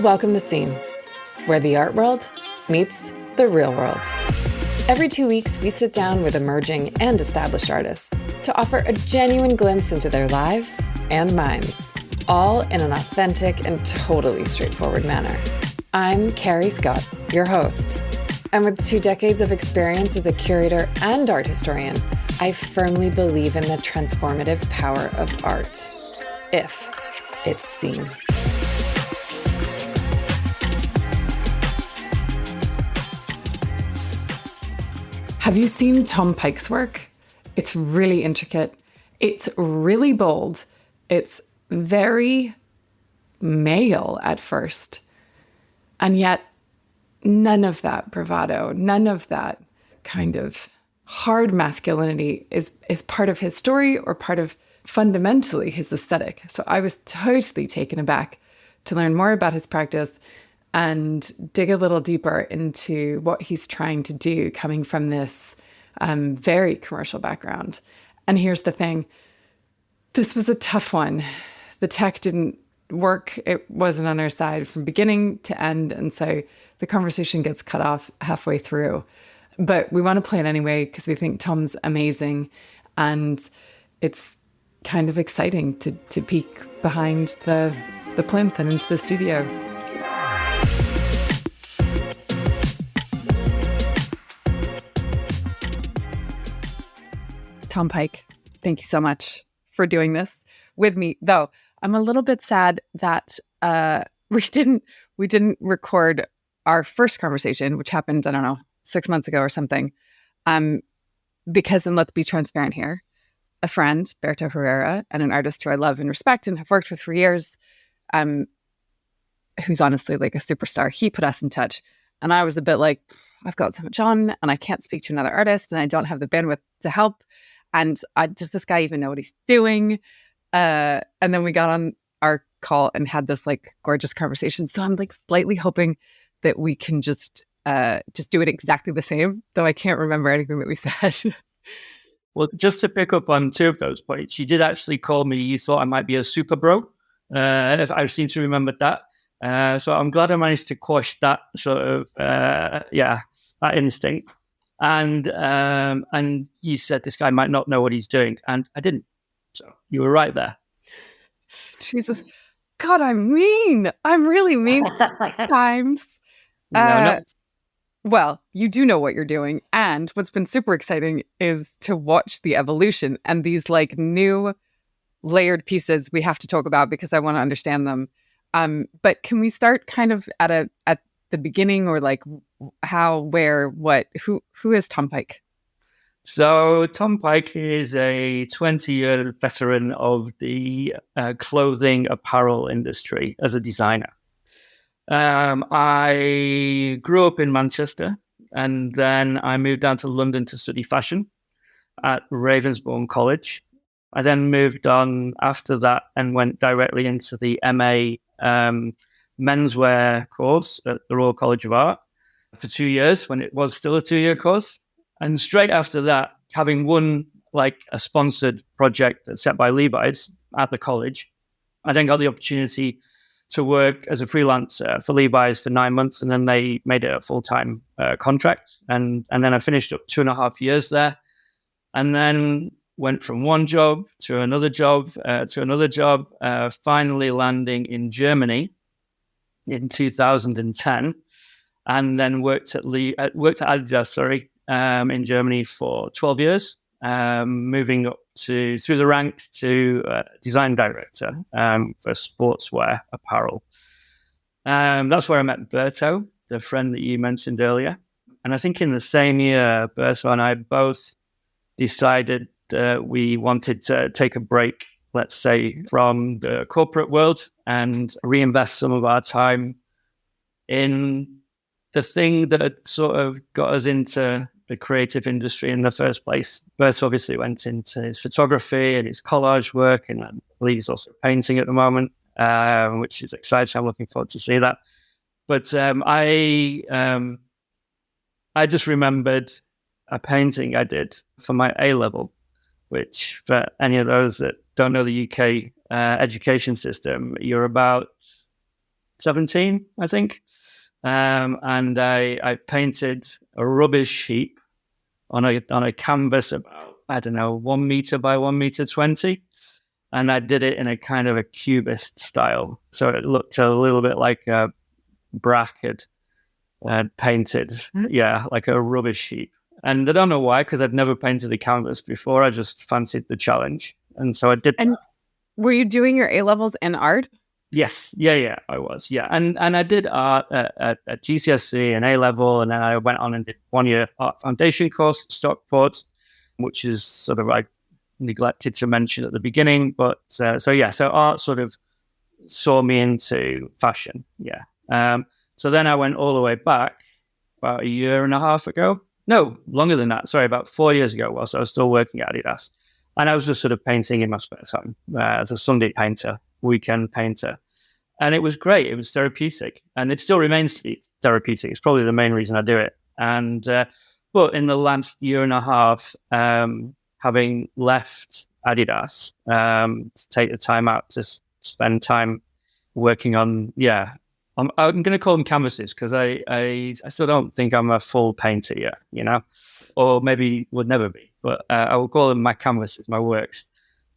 Welcome to Scene, where the art world meets the real world. Every 2 weeks, we sit down with emerging and established artists to offer a genuine glimpse into their lives and minds, all in an authentic and totally straightforward manner. I'm Carrie Scott, your host. And with 2 decades of experience as a curator and art historian, I firmly believe in the transformative power of art, if it's seen. Have you seen Tom Pike's work? It's really intricate. It's really bold. It's very male at first. And yet, none of that bravado, none of that kind of hard masculinity is part of his story or part of fundamentally his aesthetic. So I was totally taken aback to learn more about his practice and dig a little deeper into what he's trying to do coming from this very commercial background. And here's the thing. This was a tough one. The tech didn't work. It wasn't on our side from beginning to end. And so the conversation gets cut off halfway through. But we want to play it anyway because we think Tom's amazing. And it's kind of exciting to peek behind the plinth and into the studio. Tom Pike, thank you so much for doing this with me. Though I'm a little bit sad that we didn't record our first conversation, which happened, I don't know, 6 months ago or something. Because, and let's be transparent here, a friend, Berto Herrera, and an artist who I love and respect and have worked with for years, who's honestly like a superstar, he put us in touch. And I was a bit like, I've got so much on and I can't speak to another artist and I don't have the bandwidth to help. And does this guy even know what he's doing? And then we got on our call and had this like gorgeous conversation. So I'm like slightly hoping that we can just do it exactly the same, though I can't remember anything that we said. Well, just to pick up on 2 of those points, you did actually call me, you thought I might be a super bro. I seem to remember that. So I'm glad I managed to quash that sort of, that instinct. And you said this guy might not know what he's doing, and I didn't. So you were right there. Jesus. God, I'm mean. I'm really mean sometimes. No. Well, you do know what you're doing. And what's been super exciting is to watch the evolution and these like new layered pieces we have to talk about because I want to understand them. But can we start kind of at the beginning, or like how, where, what, who is Tom Pike? So Tom Pike is a 20-year veteran of the clothing apparel industry as a designer. I grew up in Manchester, and then I moved down to London to study fashion at Ravensbourne College. I then moved on after that and went directly into the MA menswear course at the Royal College of Art for 2 years when it was still a 2-year course. And straight after that, having won like a sponsored project that's set by Levi's at the college, I then got the opportunity to work as a freelancer for Levi's for 9 months, and then they made it a full-time contract. And then I finished up 2.5 years there, and then went from one job to another job, finally landing in Germany in 2010, and then worked at Adidas, in Germany for 12 years, moving up through the ranks to design director for sportswear apparel. That's where I met Berto, the friend that you mentioned earlier. And I think in the same year, Berto and I both decided that we wanted to take a break, let's say, from the corporate world and reinvest some of our time in the thing that sort of got us into the creative industry in the first place. Bert obviously went into his photography and his collage work, and I believe he's also painting at the moment, which is exciting. I'm looking forward to see that. But I just remembered a painting I did for my A-level, which for any of those that don't know the UK education system, you're about 17, I think. And I painted a rubbish heap on a canvas about, I don't know, 1 meter by 1 meter 20. And I did it in a kind of a cubist style. So it looked a little bit like Brack had painted, like a rubbish heap. And I don't know why, because I'd never painted a canvas before. I just fancied the challenge. And so I did. And were you doing your A-levels in art? Yes. Yeah, I was. Yeah. And I did art at GCSE and A-level. And then I went on and did 1 year art foundation course at Stockport, which is sort of like neglected to mention at the beginning. But so art sort of saw me into fashion. Yeah. So then I went all the way back about a year and a half ago. No, longer than that. Sorry, about 4 years ago, whilst I was still working at Adidas. And I was just sort of painting in my spare time as a Sunday painter, weekend painter. And it was great. It was therapeutic. And it still remains to be therapeutic. It's probably the main reason I do it. And but in the last year and a half, having left Adidas to take the time out to spend time working on, I'm going to call them canvases because I still don't think I'm a full painter yet, or maybe would never be, but I will call them my canvases, my works.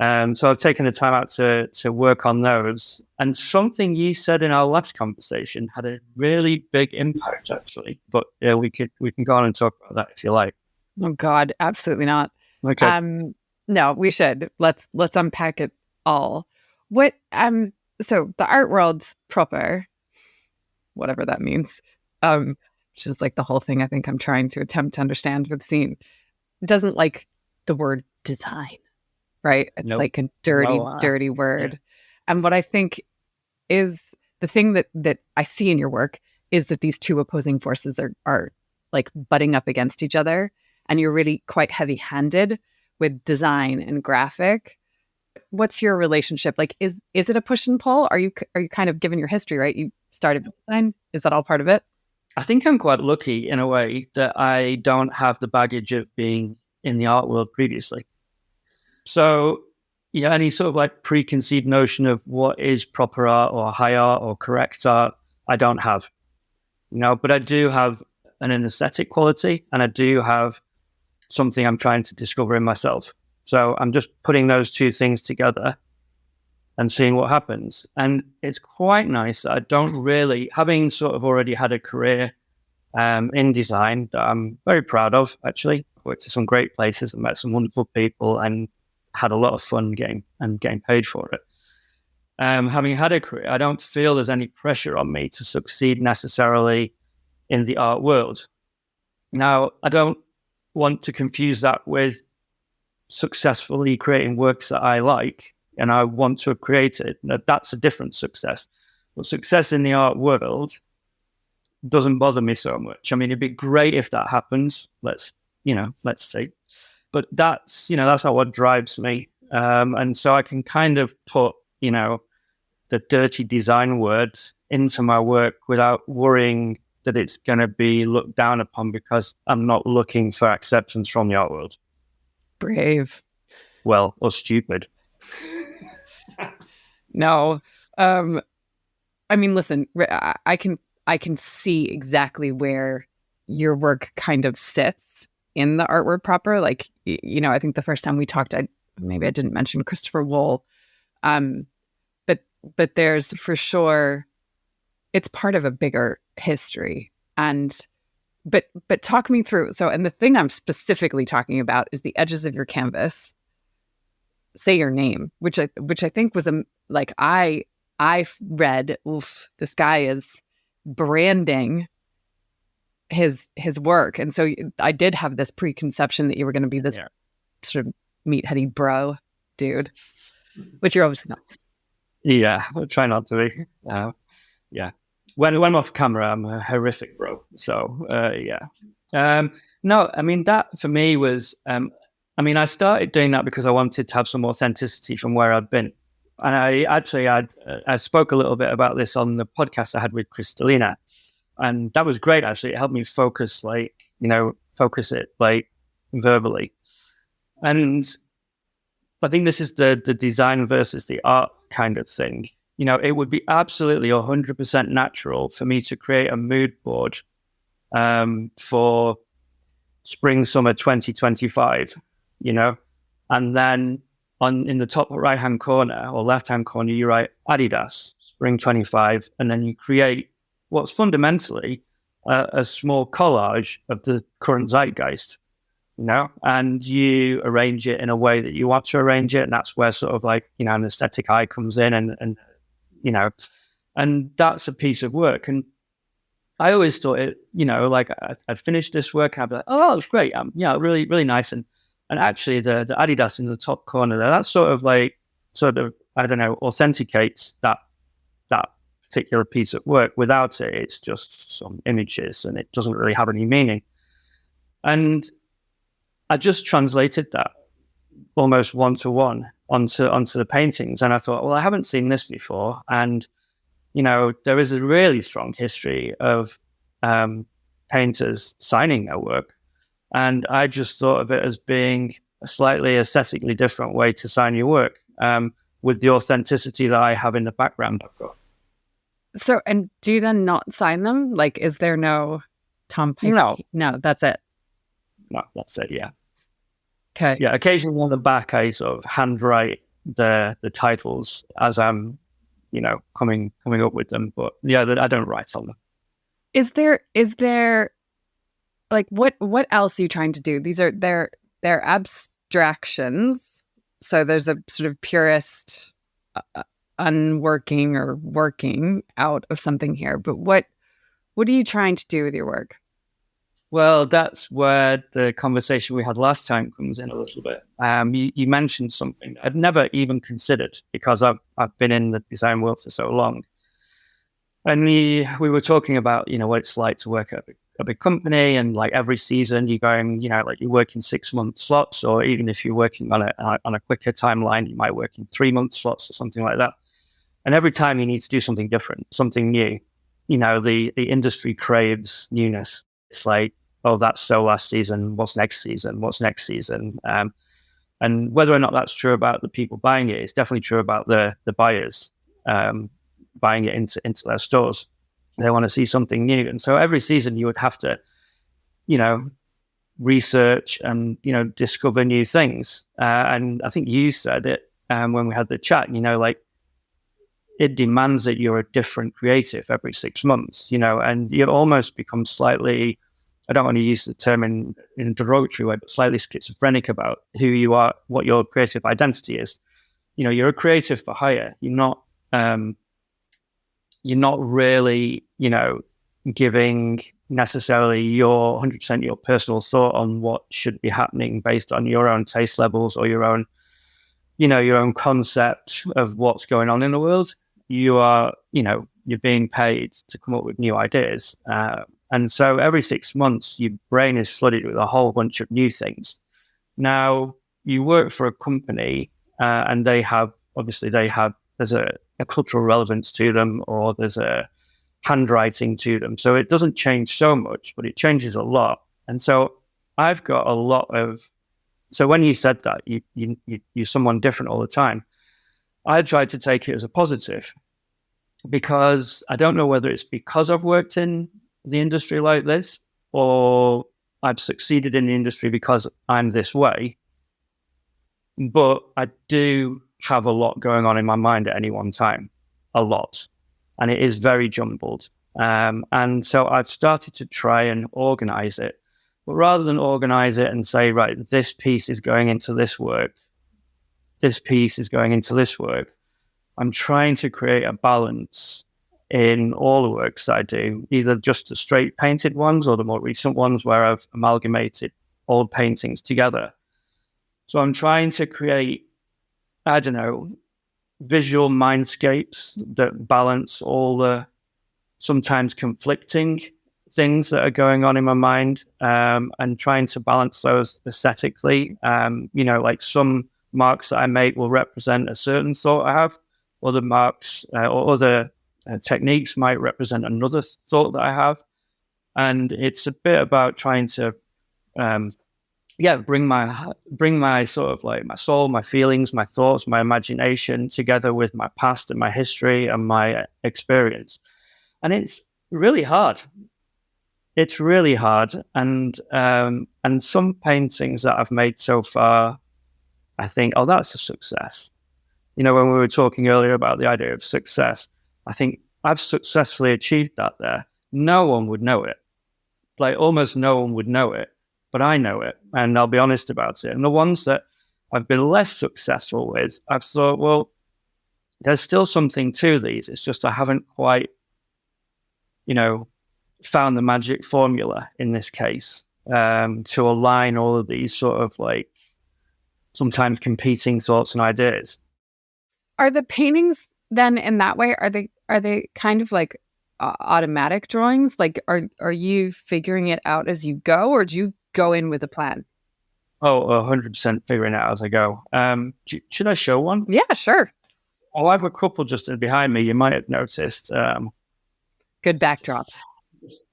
So I've taken the time out to work on those. And something you said in our last conversation had a really big impact, actually. But we can go on and talk about that if you like. Oh God, absolutely not. Okay. No, we should. Let's unpack it all. What so the art world proper, whatever that means, which is like the whole thing I think I'm trying to attempt to understand with the scene, doesn't like the word design, right? It's like a dirty word. Yeah. And what I think is the thing that I see in your work is that these two opposing forces are like butting up against each other, and you're really quite heavy-handed with design and graphic. What's your relationship? Like, is it a push and pull? Are you kind of, given your history, right? You started with design. Is that all part of it? I think I'm quite lucky in a way that I don't have the baggage of being in the art world previously. So, any sort of like preconceived notion of what is proper art or high art or correct art, I don't have. But I do have an aesthetic quality, and I do have something I'm trying to discover in myself. So I'm just putting those two things together and seeing what happens. And it's quite nice that I don't really, having sort of already had a career in design that I'm very proud of, actually. I worked at some great places and met some wonderful people and had a lot of fun getting paid for it. Having had a career, I don't feel there's any pressure on me to succeed necessarily in the art world. Now, I don't want to confuse that with successfully creating works that I like and I want to have created. Now, that's a different success. But success in the art world doesn't bother me so much. I mean, it'd be great if that happens. Let's see. But that's not what drives me. And so I can kind of put, the dirty design words into my work without worrying that it's going to be looked down upon because I'm not looking for acceptance from the art world. Brave. Well, or stupid. No. I mean, listen, I can see exactly where your work kind of sits in the artwork proper. Like, I think the first time we talked, maybe I didn't mention Christopher Wool. But there's for sure, it's part of a bigger history. But talk me through. So, and the thing I'm specifically talking about is the edges of your canvas. Say your name, which I think was I read, this guy is branding his work. And so I did have this preconception that you were going to be this sort of meatheady bro dude, which you're obviously not. Yeah, I'll try not to be. When I'm off camera, I'm a horrific bro. So, no, I mean, that for me was, I started doing that because I wanted to have some authenticity from where I'd been. And I spoke a little bit about this on the podcast I had with Kristalina. And that was great, actually. It helped me focus it like verbally. And I think this is the design versus the art kind of thing. it would be absolutely 100% natural for me to create a mood board for spring, summer 2025, and then in the top right-hand corner or left-hand corner, you write Adidas, spring 25, and then you create what's fundamentally a small collage of the current zeitgeist, and you arrange it in a way that you want to arrange it. And that's where sort of like, an aesthetic eye comes in and that's a piece of work. And I always thought it, like I'd finished this work and I'd be like, oh, it's great. Really, really nice. And actually the Adidas in the top corner there, that's sort of, I don't know, authenticates that particular piece of work. Without it, it's just some images and it doesn't really have any meaning. And I just translated that almost one-to-one onto the paintings. And I thought, well, I haven't seen this before. And, there is a really strong history of painters signing their work. And I just thought of it as being a slightly aesthetically different way to sign your work, with the authenticity that I have in the background I've got. So, and do you then not sign them? Like, is there no Tom Pike? No, that's it. No, that's it. Yeah. Okay. Yeah. Occasionally on the back, I sort of handwrite the titles as I'm, coming up with them. But yeah, I don't write on them. Is there like what else are you trying to do? They're abstractions. So there's a sort of purist unworking or working out of something here. But what are you trying to do with your work? Well, that's where the conversation we had last time comes in a little bit. You mentioned something I'd never even considered because I've been in the design world for so long. And we were talking about, what it's like to work at a big company, and like every season you're going, like you work in 6-month slots, or even if you're working on a quicker timeline, you might work in 3-month slots or something like that. And every time you need to do something different, something new, the industry craves newness. It's like, oh, that's so last season. What's next season? What's next season? And whether or not that's true about the people buying it, it's definitely true about the buyers buying it into their stores. They want to see something new. And so every season you would have to, research and, discover new things. And I think you said it when we had the chat, like it demands that you're a different creative every 6 months, and you almost become slightly, I don't want to use the term in a derogatory way, but slightly schizophrenic about who you are, what your creative identity is. You're a creative for hire. You're not really, giving necessarily your 100% your personal thought on what should be happening based on your own taste levels or your own concept of what's going on in the world. You are, you're being paid to come up with new ideas. And so every 6 months, your brain is flooded with a whole bunch of new things. Now, you work for a company and there's a cultural relevance to them, or there's a handwriting to them. So it doesn't change so much, but it changes a lot. And so I've got a lot of, so when you said that, you're someone different all the time, I tried to take it as a positive, because I don't know whether it's because I've worked in the industry like this, or I've succeeded in the industry because I'm this way. But I do have a lot going on in my mind at any one time, a lot. And it is very jumbled. And so I've started to try and organize it. But rather than organize it and say, right, this piece is going into this work, this piece is going into this work, I'm trying to create a balance in all the works that I do, either just the straight painted ones or the more recent ones where I've amalgamated old paintings together. So I'm trying to create, I don't know, visual mindscapes that balance all the sometimes conflicting things that are going on in my mind, and trying to balance those aesthetically. Like some marks that I make will represent a certain thought I have. Other marks or other techniques might represent another thought that I have. And it's a bit about trying to bring my sort of like my soul, my feelings, my thoughts, my imagination together with my past and my history and my experience. And it's really hard. It's really hard. And some paintings that I've made so far, I think, oh, that's a success. You know, when we were talking earlier about the idea of success, I think I've successfully achieved that there. No one would know it. Like almost no one would know it, but I know it, and I'll be honest about it. And the ones that I've been less successful with, I've thought, well, there's still something to these. It's just I haven't quite, you know, found the magic formula in this case to align all of these sort of like sometimes competing thoughts and ideas. Are the paintings then in that way, are they kind of like automatic drawings? Like, are you figuring it out as you go, or do you go in with a plan? Oh, 100% figuring it out as I go. Should I show one? Yeah, sure. Oh, I have a couple just behind me. You might have noticed. Good backdrop.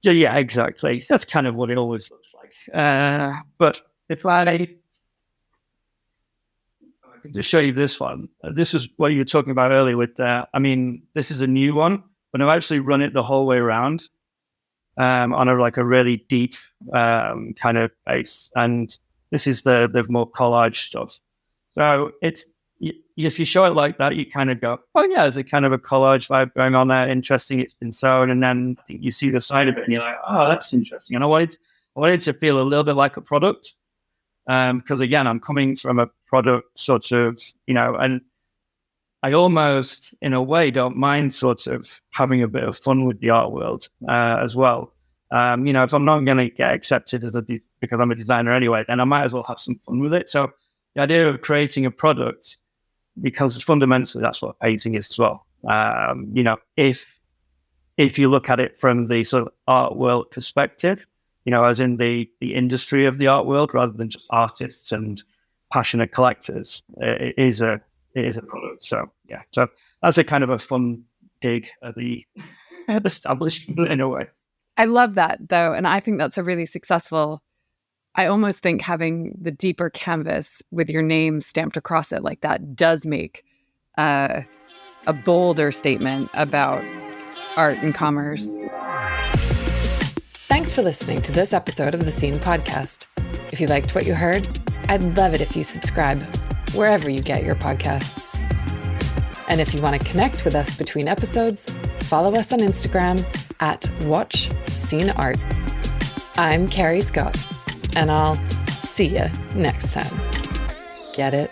Yeah, exactly. That's kind of what it always looks like. But if I can just show you this one. This is what you were talking about earlier with, this is a new one, but I've actually run it the whole way around on a really deep kind of base. And this is the more collage stuff. So it's, if you show it like that, you kind of go, oh yeah, there's a kind of a collage vibe going on there. Interesting. It's been sewn. And then I think you see the side of it and you're like, oh, that's interesting. And I wanted to feel a little bit like a product. Because again, I'm coming from a product sort of, and I almost, in a way, don't mind sort of having a bit of fun with the art world as well. If I'm not going to get accepted because I'm a designer anyway, then I might as well have some fun with it. So the idea of creating a product, because fundamentally that's what painting is as well. If you look at it from the sort of art world perspective, as in the industry of the art world, rather than just artists and passionate collectors, it is a product. So yeah, so that's a kind of a fun dig at the establishment in a way. I love that though, and I think that's a really successful. I almost think having the deeper canvas with your name stamped across it like that does make a bolder statement about art and commerce. Thanks for listening to this episode of the Scene Podcast. If you liked what you heard, I'd love it if you subscribe wherever you get your podcasts. And if you want to connect with us between episodes, follow us on Instagram at WatchSceneArt. I'm Carrie Scott, and I'll see you next time. Get it?